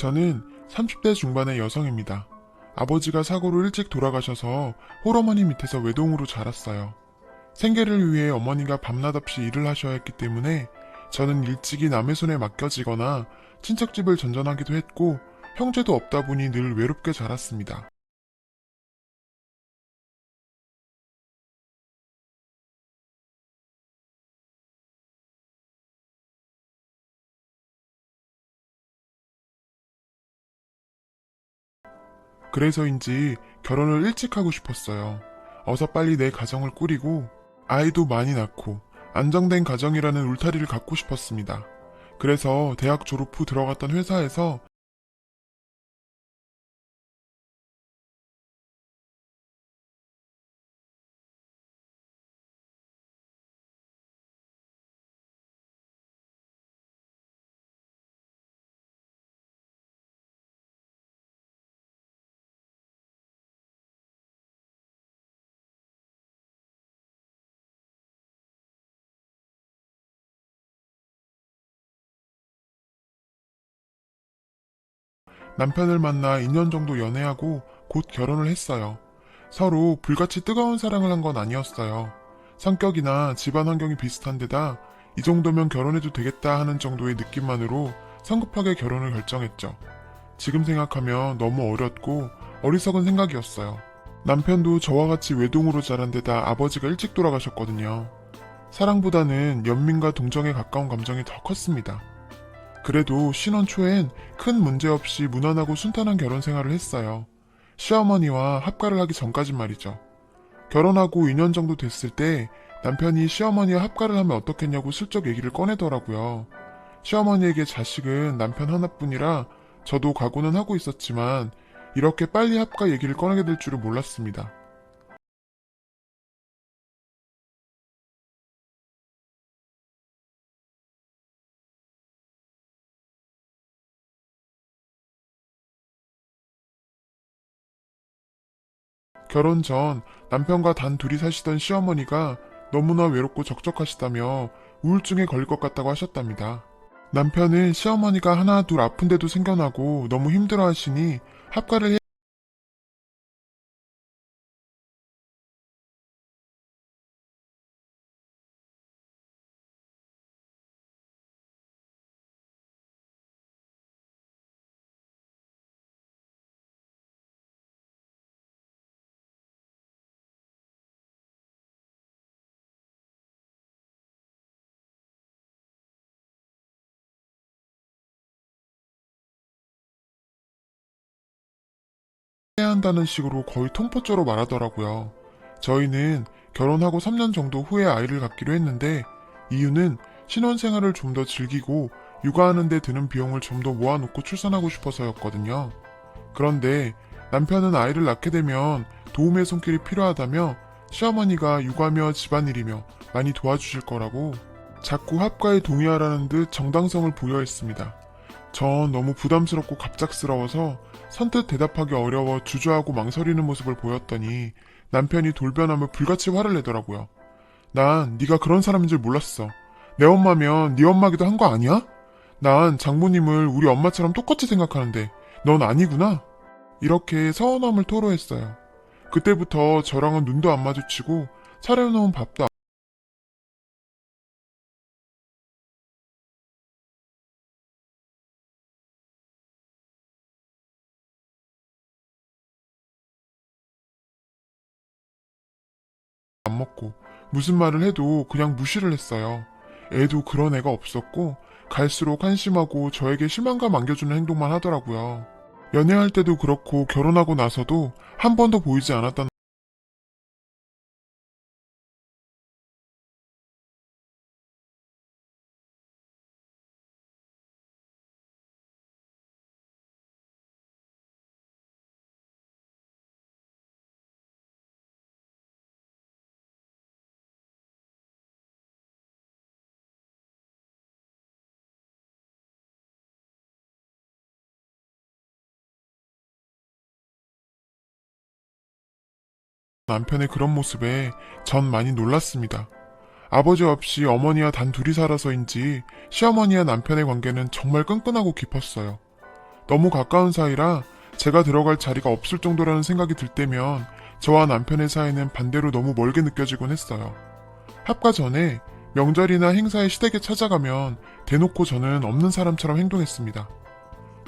저는 30대 중반의 여성입니다. 아버지가 사고로 일찍 돌아가셔서 홀어머니 밑에서 외동으로 자랐어요. 생계를 위해 어머니가 밤낮없이 일을 하셔야 했기 때문에 저는 일찍이 남의 손에 맡겨지거나 친척집을 전전하기도 했고 형제도 없다 보니 늘 외롭게 자랐습니다. 그래서인지 결혼을 일찍 하고 싶었어요. 어서 빨리 내 가정을 꾸리고 아이도 많이 낳고 안정된 가정이라는 울타리를 갖고 싶었습니다. 그래서 대학 졸업 후 들어갔던 회사에서 남편을 만나 2년 정도 연애하고 곧 결혼을 했어요. 서로 불같이 뜨거운 사랑을 한 건 아니었어요. 성격이나 집안 환경이 비슷한 데다 이 정도면 결혼해도 되겠다 하는 정도의 느낌만으로 성급하게 결혼을 결정했죠. 지금 생각하면 너무 어렸고 어리석은 생각이었어요. 남편도 저와 같이 외동으로 자란 데다 아버지가 일찍 돌아가셨거든요. 사랑보다는 연민과 동정에 가까운 감정이 더 컸습니다. 그래도 신혼 초엔 큰 문제 없이 무난하고 순탄한 결혼 생활을 했어요. 시어머니와 합가를 하기 전까진 말이죠. 결혼하고 2년 정도 됐을 때 남편이 시어머니와 합가를 하면 어떻겠냐고 슬쩍 얘기를 꺼내더라고요. 시어머니에게 자식은 남편 하나뿐이라 저도 각오는 하고 있었지만 이렇게 빨리 합가 얘기를 꺼내게 될 줄은 몰랐습니다. 결혼 전 남편과 단 둘이 사시던 시어머니가 너무나 외롭고 적적하시다며 우울증에 걸릴 것 같다고 하셨답니다. 남편은 시어머니가 하나 둘 아픈데도 생겨나고 너무 힘들어 하시니 합가를 해 해야 한다는 식으로 거의 통포조로 말하더라고요. 저희는 결혼하고 3년 정도 후에 아이를 갖기로 했는데 이유는 신혼생활을 좀 더 즐기고 육아하는 데 드는 비용을 좀 더 모아놓고 출산하고 싶어서였거든요. 그런데 남편은 아이를 낳게 되면 도움의 손길이 필요하다며 시어머니가 육아며 집안일이며 많이 도와주실 거라고 자꾸 합가에 동의하라는 듯 정당성을 부여했습니다. 전 너무 부담스럽고 갑작스러워서 선뜻 대답하기 어려워 주저하고 망설이는 모습을 보였더니 남편이 돌변하며 불같이 화를 내더라고요. 난 네가 그런 사람인 줄 몰랐어. 내 엄마면 네 엄마기도 한 거 아니야? 난 장모님을 우리 엄마처럼 똑같이 생각하는데 넌 아니구나? 이렇게 서운함을 토로했어요. 그때부터 저랑은 눈도 안 마주치고 차려놓은 밥도 안 먹고 무슨 말을 해도 그냥 무시를 했어요. 애도 그런 애가 없었고 갈수록 한심하고 저에게 실망감 안겨주는 행동만 하더라고요. 연애할 때도 그렇고 결혼하고 나서도 한 번도 보이지 않았다는 남편의 그런 모습에 전 많이 놀랐습니다. 아버지 없이 어머니와 단 둘이 살아서인지 시어머니와 남편의 관계는 정말 끈끈하고 깊었어요. 너무 가까운 사이라 제가 들어갈 자리가 없을 정도라는 생각이 들 때면 저와 남편의 사이는 반대로 너무 멀게 느껴지곤 했어요. 합가 전에 명절이나 행사에 시댁에 찾아가면 대놓고 저는 없는 사람처럼 행동했습니다.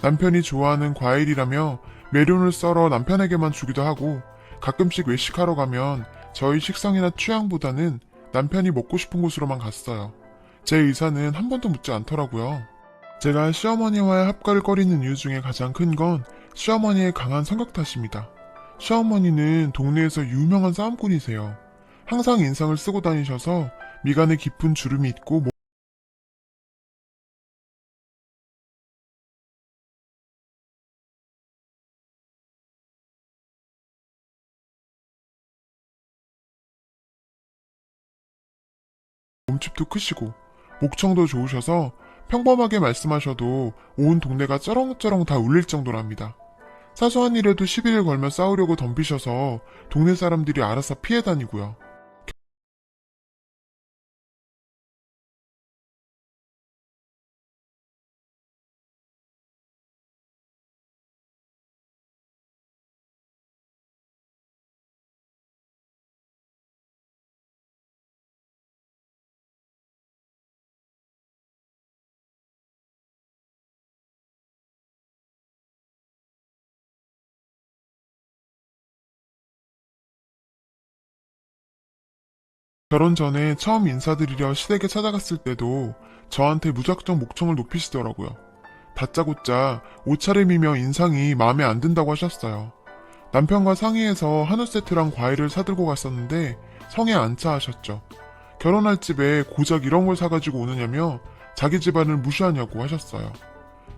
남편이 좋아하는 과일이라며 메론을 썰어 남편에게만 주기도 하고 가끔씩 외식하러 가면 저희 식성이나 취향보다는 남편이 먹고 싶은 곳으로만 갔어요. 제 의사는 한 번도 묻지 않더라고요. 제가 시어머니와의 합가를 꺼리는 이유 중에 가장 큰 건 시어머니의 강한 성격 탓입니다. 시어머니는 동네에서 유명한 싸움꾼이세요. 항상 인상을 쓰고 다니셔서 미간에 깊은 주름이 있고 몸집도 크시고 목청도 좋으셔서 평범하게 말씀하셔도 온 동네가 쩌렁쩌렁 다 울릴 정도랍니다. 사소한 일에도 시비를 걸며 싸우려고 덤비셔서 동네 사람들이 알아서 피해 다니고요. 결혼 전에 처음 인사드리려 시댁에 찾아갔을 때도 저한테 무작정 목청을 높이시더라고요. 다짜고짜 옷차림이며 인상이 마음에 안 든다고 하셨어요. 남편과 상의해서 한우 세트랑 과일을 사들고 갔었는데 성에 안 차 하셨죠. 결혼할 집에 고작 이런 걸 사가지고 오느냐며 자기 집안을 무시하냐고 하셨어요.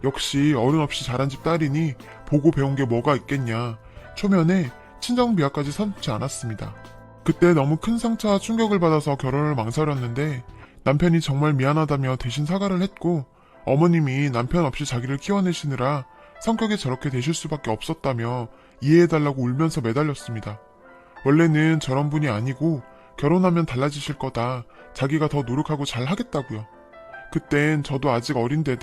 역시 어른 없이 자란 집 딸이니 보고 배운 게 뭐가 있겠냐. 초면에 친정 비하까지 서슴지 않았습니다. 그때 너무 큰 상처와 충격을 받아서 결혼을 망설였는데 남편이 정말 미안하다며 대신 사과를 했고 어머님이 남편 없이 자기를 키워내시느라 성격이 저렇게 되실 수밖에 없었다며 이해해달라고 울면서 매달렸습니다. 원래는 저런 분이 아니고 결혼하면 달라지실 거다. 자기가 더 노력하고 잘 하겠다고요. 그땐 저도 아직 어린데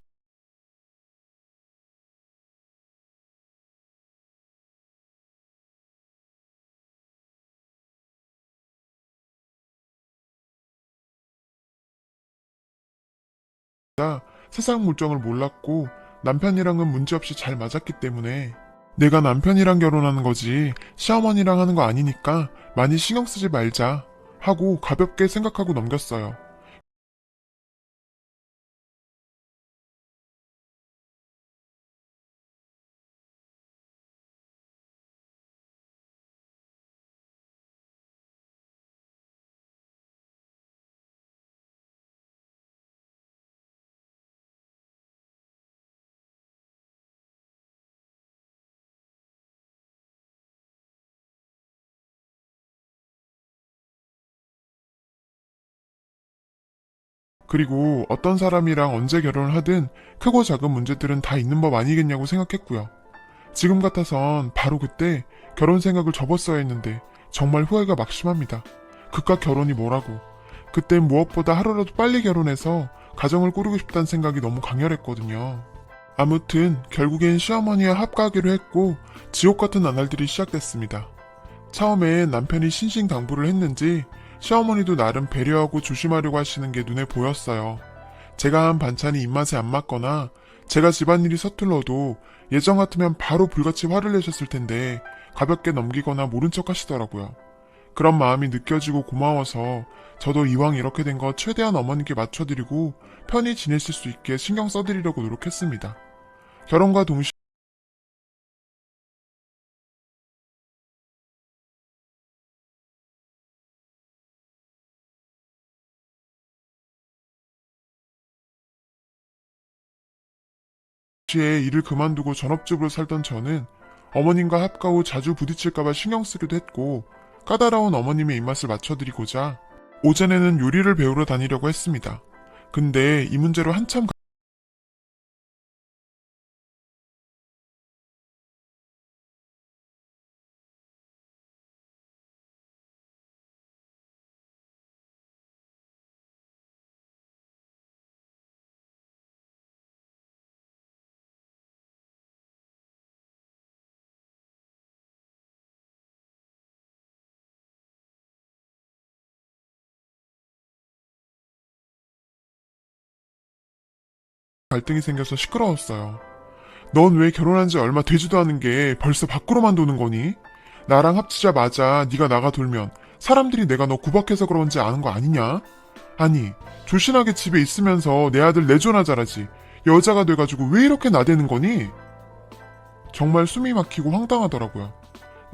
세상 물정을 몰랐고 남편이랑은 문제없이 잘 맞았기 때문에 내가 남편이랑 결혼하는 거지 시어머니랑 하는 거 아니니까 많이 신경 쓰지 말자 하고 가볍게 생각하고 넘겼어요. 그리고 어떤 사람이랑 언제 결혼을 하든 크고 작은 문제들은 다 있는 법 아니겠냐고 생각했고요. 지금 같아선 바로 그때 결혼 생각을 접었어야 했는데 정말 후회가 막심합니다. 그깟 결혼이 뭐라고. 그땐 무엇보다 하루라도 빨리 결혼해서 가정을 꾸리고 싶다는 생각이 너무 강렬했거든요. 아무튼 결국엔 시어머니와 합가하기로 했고 지옥 같은 나날들이 시작됐습니다. 처음엔 남편이 신신당부를 했는지 시어머니도 나름 배려하고 조심하려고 하시는 게 눈에 보였어요. 제가 한 반찬이 입맛에 안 맞거나 제가 집안일이 서툴러도 예전 같으면 바로 불같이 화를 내셨을 텐데 가볍게 넘기거나 모른 척 하시더라고요. 그런 마음이 느껴지고 고마워서 저도 이왕 이렇게 된 거 최대한 어머님께 맞춰드리고 편히 지내실 수 있게 신경 써드리려고 노력했습니다. 결혼과 동시에 일을 그만두고 전업주부로 살던 저는 어머님과 합가 후 자주 부딪힐까봐 신경 쓰기도 했고 까다로운 어머님의 입맛을 맞춰드리고자 오전에는 요리를 배우러 다니려고 했습니다. 근데 이 문제로 한참 갈등이 생겨서 시끄러웠어요. 넌 왜 결혼한 지 얼마 되지도 않은 게 벌써 밖으로만 도는 거니? 나랑 합치자마자 네가 나가 돌면 사람들이 내가 너 구박해서 그런지 아는 거 아니냐? 아니, 조신하게 집에 있으면서 내 아들 내조나 잘하지. 여자가 돼가지고 왜 이렇게 나대는 거니? 정말 숨이 막히고 황당하더라고요.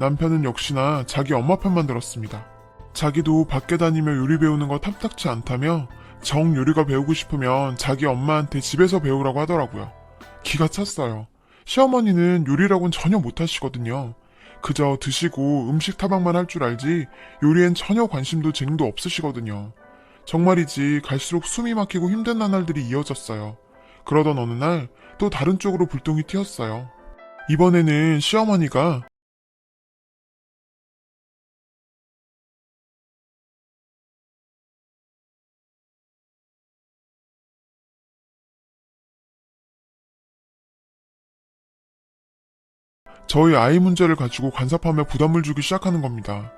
남편은 역시나 자기 엄마 편만 들었습니다. 자기도 밖에 다니며 요리 배우는 거 탐탁치 않다며 정 요리가 배우고 싶으면 자기 엄마한테 집에서 배우라고 하더라고요. 기가 찼어요. 시어머니는 요리라고는 전혀 못하시거든요. 그저 드시고 음식 타박만 할 줄 알지 요리엔 전혀 관심도 재능도 없으시거든요. 정말이지 갈수록 숨이 막히고 힘든 나날들이 이어졌어요. 그러던 어느 날 또 다른 쪽으로 불똥이 튀었어요. 이번에는 시어머니가 저희 아이 문제를 가지고 간섭하며 부담을 주기 시작하는 겁니다.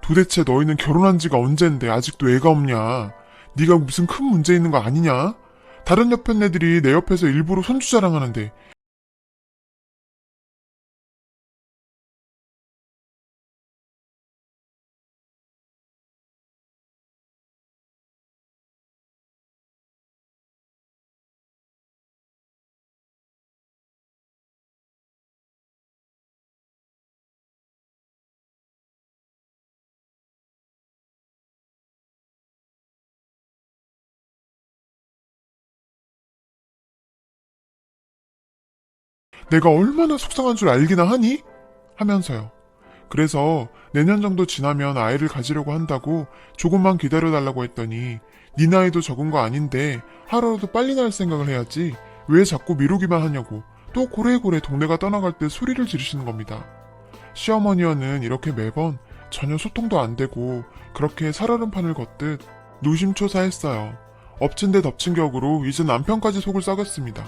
도대체 너희는 결혼한 지가 언젠데 아직도 애가 없냐? 네가 무슨 큰 문제 있는 거 아니냐? 다른 옆편 애들이 내 옆에서 일부러 손주 자랑하는데 내가 얼마나 속상한 줄 알기나 하니? 하면서요. 그래서 내년 정도 지나면 아이를 가지려고 한다고 조금만 기다려달라고 했더니 네 나이도 적은 거 아닌데 하루라도 빨리 날 생각을 해야지 왜 자꾸 미루기만 하냐고 또 고래고래 동네가 떠나갈 때 소리를 지르시는 겁니다. 시어머니와는 이렇게 매번 전혀 소통도 안 되고 그렇게 살얼음판을 걷듯 노심초사했어요. 엎친 데 덮친 격으로 이제 남편까지 속을 썩였습니다.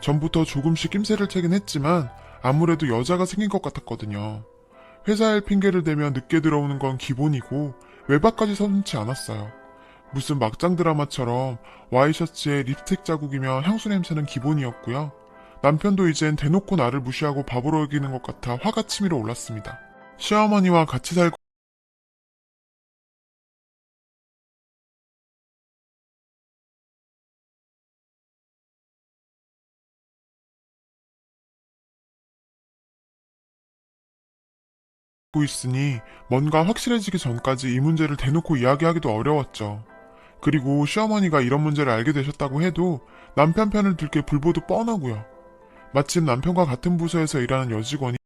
전부터 조금씩 낌새를 채긴 했지만 아무래도 여자가 생긴 것 같았거든요. 회사 일 핑계를 대며 늦게 들어오는 건 기본이고 외박까지 서슴지 않았어요. 무슨 막장 드라마처럼 와이셔츠에 립스틱 자국이며 향수 냄새는 기본이었고요. 남편도 이젠 대놓고 나를 무시하고 바보로 여기는 것 같아 화가 치밀어 올랐습니다. 시어머니와 같이 살고 있으니 뭔가 확실해지기 전까지 이 문제를 대놓고 이야기하기도 어려웠죠. 그리고 시어머니가 이런 문제를 알게 되셨다고 해도 남편 편을 들 게 불보듯 뻔하고요. 마침 남편과 같은 부서에서 일하는 여직원이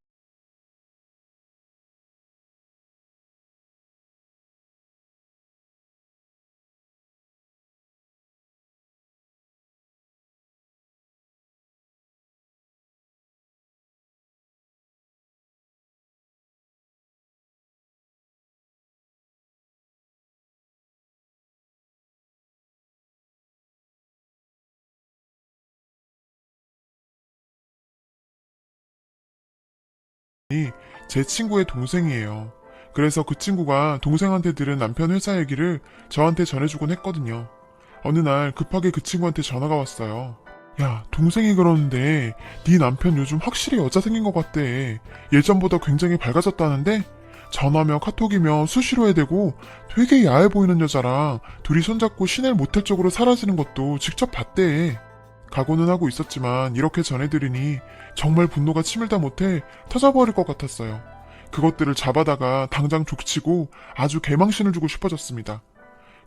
제 친구의 동생이에요. 그래서 그 친구가 동생한테 들은 남편 회사 얘기를 저한테 전해주곤 했거든요. 어느 날 급하게 그 친구한테 전화가 왔어요. 야, 동생이 그러는데 네 남편 요즘 확실히 여자 생긴 것 같대. 예전보다 굉장히 밝아졌다는데? 전화며 카톡이며 수시로 해대고 되게 야해 보이는 여자랑 둘이 손잡고 시내 모텔 쪽으로 사라지는 것도 직접 봤대. 각오는 하고 있었지만 이렇게 전해드리니 정말 분노가 치밀다 못해 터져버릴 것 같았어요. 그것들을 잡아다가 당장 족치고 아주 개망신을 주고 싶어졌습니다.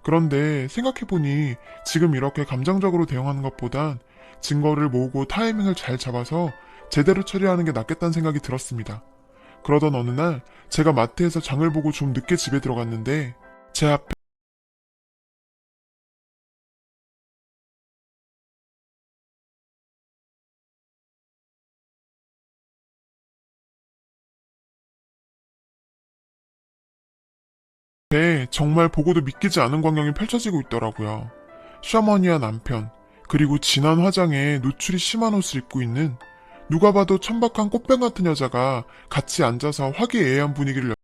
그런데 생각해보니 지금 이렇게 감정적으로 대응하는 것보단 증거를 모으고 타이밍을 잘 잡아서 제대로 처리하는 게 낫겠다는 생각이 들었습니다. 그러던 어느 날 제가 마트에서 장을 보고 좀 늦게 집에 들어갔는데 제 앞에 정말 보고도 믿기지 않은 광경이 펼쳐지고 있더라고요. 시어머니와 남편, 그리고 진한 화장에 노출이 심한 옷을 입고 있는 누가 봐도 천박한 꽃뱀 같은 여자가 같이 앉아서 화기애애한 분위기를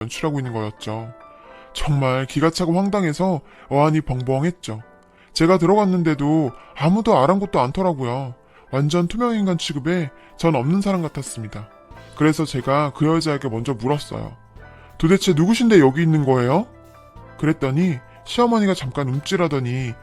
연출하고 있는 거였죠. 정말 기가 차고 황당해서 어안이 벙벙했죠. 제가 들어갔는데도 아무도 아랑곳도 않더라고요. 완전 투명인간 취급에 전 없는 사람 같았습니다. 그래서 제가 그 여자에게 먼저 물었어요. 도대체 누구신데 여기 있는 거예요? 그랬더니 시어머니가 잠깐 움찔하더니